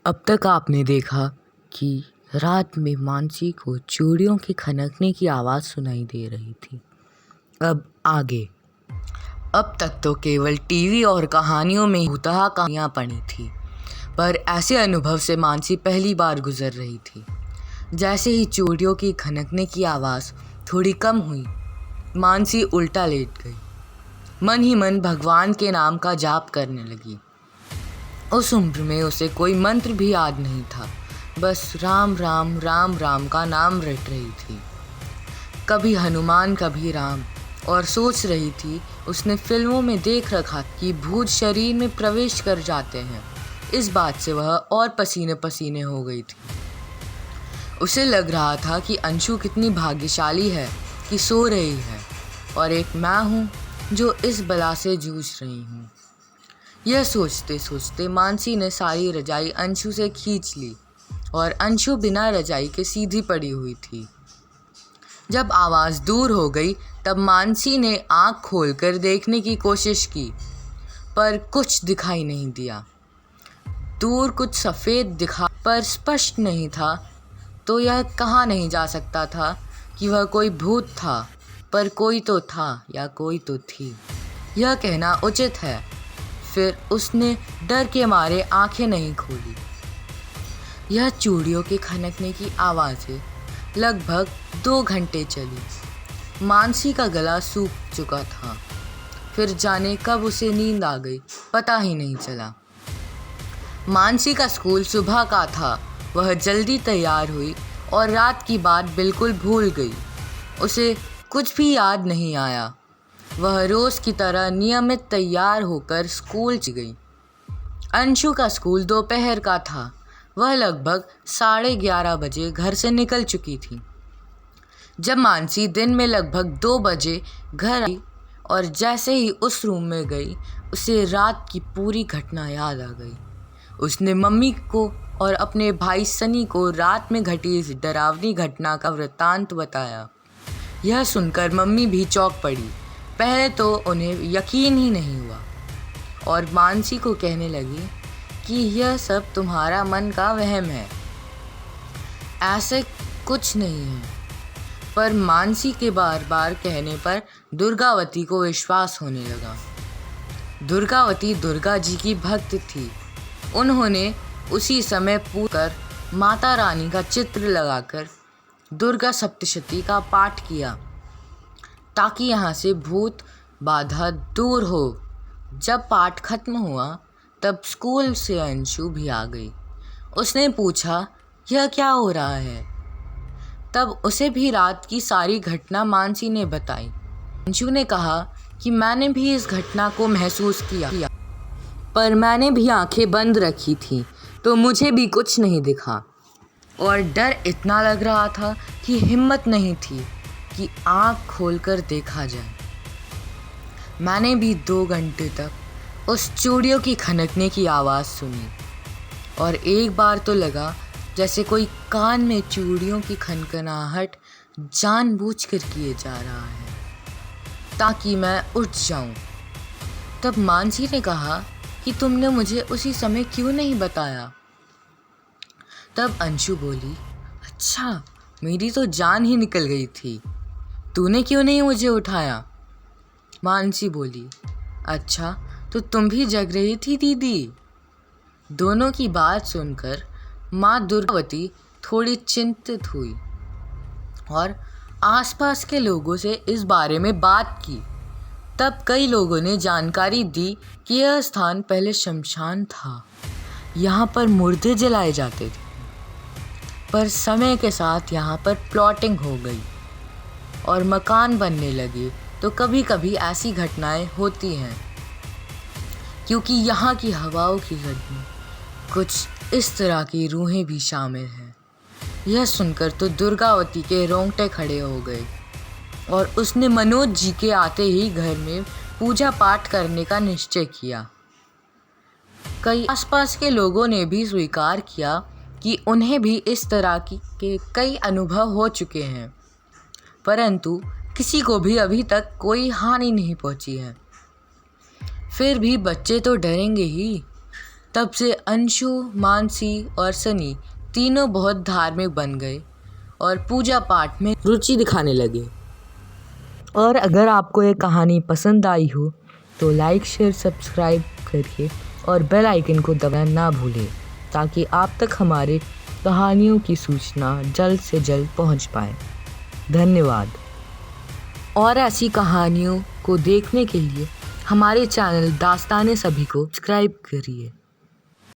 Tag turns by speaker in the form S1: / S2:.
S1: अब तक आपने देखा कि रात में मानसी को चूड़ियों के खनकने की आवाज़ सुनाई दे रही थी। अब आगे। अब तक तो केवल टीवी और कहानियों में भूतहा कहानियाँ पढ़ी थी, पर ऐसे अनुभव से मानसी पहली बार गुजर रही थी। जैसे ही चूड़ियों की खनकने की आवाज़ थोड़ी कम हुई, मानसी उल्टा लेट गई। मन ही मन भगवान के नाम का जाप करने लगी। उस उम्र में उसे कोई मंत्र भी याद नहीं था, बस राम राम राम राम का नाम रट रही थी। कभी हनुमान कभी राम, और सोच रही थी उसने फिल्मों में देख रखा कि भूत शरीर में प्रवेश कर जाते हैं। इस बात से वह और पसीने पसीने हो गई थी। उसे लग रहा था कि अंशु कितनी भाग्यशाली है कि सो रही है और एक मैं हूँ जो इस बला से जूझ रही हूँ। यह सोचते सोचते मानसी ने सारी रजाई अंशु से खींच ली और अंशु बिना रजाई के सीधी पड़ी हुई थी। जब आवाज़ दूर हो गई तब मानसी ने आँख खोलकर देखने की कोशिश की, पर कुछ दिखाई नहीं दिया। दूर कुछ सफ़ेद दिखा पर स्पष्ट नहीं था, तो यह कहा नहीं जा सकता था कि वह कोई भूत था, पर कोई तो था या कोई तो थी, यह कहना उचित है। फिर उसने डर के मारे आंखें नहीं खोली। यह चूड़ियों के खनकने की आवाज़ें लगभग 2 घंटे चली। मानसी का गला सूख चुका था। फिर जाने कब उसे नींद आ गई, पता ही नहीं चला। मानसी का स्कूल सुबह का था। वह जल्दी तैयार हुई और रात की बात बिल्कुल भूल गई। उसे कुछ भी याद नहीं आया। वह रोज़ की तरह नियमित तैयार होकर स्कूल गई। अंशु का स्कूल दोपहर का था। वह लगभग 11:30 बजे घर से निकल चुकी थी। जब मानसी दिन में लगभग 2 बजे घर आई और जैसे ही उस रूम में गई, उसे रात की पूरी घटना याद आ गई। उसने मम्मी को और अपने भाई सनी को रात में घटी इस डरावनी घटना का वृत्तांत बताया। यह सुनकर मम्मी भी चौंक पड़ी। पहले तो उन्हें यकीन ही नहीं हुआ और मानसी को कहने लगी कि यह सब तुम्हारा मन का वहम है, ऐसे कुछ नहीं है। पर मानसी के बार बार कहने पर दुर्गावती को विश्वास होने लगा। दुर्गावती दुर्गा जी की भक्त थी। उन्होंने उसी समय पूकर माता रानी का चित्र लगाकर दुर्गा सप्तशती का पाठ किया ताकि यहाँ से भूत बाधा दूर हो। जब पाठ खत्म हुआ तब स्कूल से अंशु भी आ गई। उसने पूछा यह क्या हो रहा है। तब उसे भी रात की सारी घटना मानसी ने बताई। अंशु ने कहा कि मैंने भी इस घटना को महसूस किया, पर मैंने भी आंखें बंद रखी थी तो मुझे भी कुछ नहीं दिखा और डर इतना लग रहा था कि हिम्मत नहीं थी कि आँख खोलकर देखा जाए। मैंने भी 2 घंटे तक उस चूड़ियों की खनकने की आवाज़ सुनी और एक बार तो लगा जैसे कोई कान में चूड़ियों की खनखनाहट जानबूझकर किए जा रहा है ताकि मैं उठ जाऊं। तब मानसी ने कहा कि तुमने मुझे उसी समय क्यों नहीं बताया। तब अंशु बोली, अच्छा, मेरी तो जान ही निकल गई थी, तूने क्यों नहीं मुझे उठाया। मानसी बोली, अच्छा, तो तुम भी जग रही थी दीदी। दोनों की बात सुनकर माँ दुर्गावती थोड़ी चिंतित हुई और आसपास के लोगों से इस बारे में बात की। तब कई लोगों ने जानकारी दी कि यह स्थान पहले शमशान था। यहाँ पर मुर्दे जलाए जाते थे, पर समय के साथ यहाँ पर प्लॉटिंग हो गई और मकान बनने लगे, तो कभी कभी ऐसी घटनाएं होती हैं क्योंकि यहाँ की हवाओं की गर्मी कुछ इस तरह की रूहें भी शामिल हैं। यह सुनकर तो दुर्गावती के रोंगटे खड़े हो गए और उसने मनोज जी के आते ही घर में पूजा पाठ करने का निश्चय किया। कई आसपास के लोगों ने भी स्वीकार किया कि उन्हें भी इस तरह के कई अनुभव हो चुके हैं, परंतु किसी को भी अभी तक कोई हानि नहीं पहुंची है। फिर भी बच्चे तो डरेंगे ही। तब से अंशु, मानसी और सनी तीनों बहुत धार्मिक बन गए और पूजा पाठ में रुचि दिखाने लगे। और अगर आपको ये कहानी पसंद आई हो तो लाइक, शेयर, सब्सक्राइब करिए और बेल आइकन को दबाना ना भूलें ताकि आप तक हमारे कहानियों की सूचना जल्द से जल्द पहुंच पाए। धन्यवाद। और ऐसी कहानियों को देखने के लिए हमारे चैनल दास्तान-ए-सभी को सब्सक्राइब करिए।